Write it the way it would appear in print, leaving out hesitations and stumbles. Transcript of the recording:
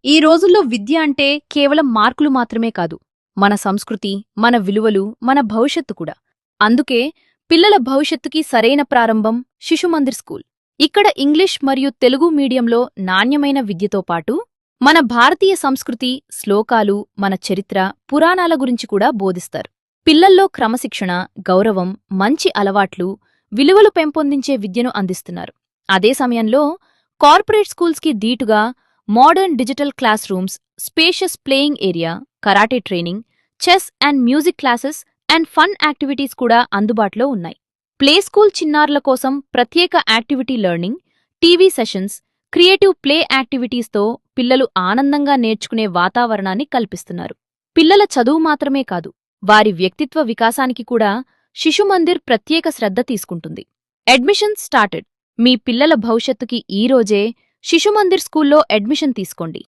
ఈ రోజుల్లో విద్య అంటే కేవలం మార్కులు మాత్రమే కాదు, మన సంస్కృతి, మన విలువలు, మన భవిష్యత్తు కూడా. అందుకే పిల్లల భవిష్యత్తుకి సరైన ప్రారంభం శిశుమందిర్ స్కూల్. ఇక్కడ ఇంగ్లీష్ మరియు తెలుగు మీడియంలో నాణ్యమైన విద్యతో పాటు మన భారతీయ సంస్కృతి, శ్లోకాలు, మన చరిత్ర, పురాణాల గురించి కూడా బోధిస్తారు. పిల్లల్లో క్రమశిక్షణ, గౌరవం, మంచి అలవాట్లు, విలువలు పెంపొందించే విద్యను అందిస్తున్నారు. అదే సమయంలో కార్పొరేట్ స్కూల్స్కి దీటుగా modern digital class rooms, spacious playing area, karate training, chess and music classes and fun activities కూడా అందుబాటులో ఉన్నాయి. ప్లే స్కూల్ చిన్నారుల కోసం ప్రత్యేక activity learning, TV sessions, creative play యాక్టివిటీస్తో పిల్లలు ఆనందంగా నేర్చుకునే వాతావరణాన్ని కల్పిస్తున్నారు. పిల్లల చదువు మాత్రమే కాదు, వారి వ్యక్తిత్వ వికాసానికి కూడా శిశుమందిర్ ప్రత్యేక శ్రద్ధ తీసుకుంటుంది. Admissions started. మీ పిల్లల భవిష్యత్తుకి ఈ రోజే శిశుమందిర్ స్కూల్లో అడ్మిషన్ తీసుకోండి.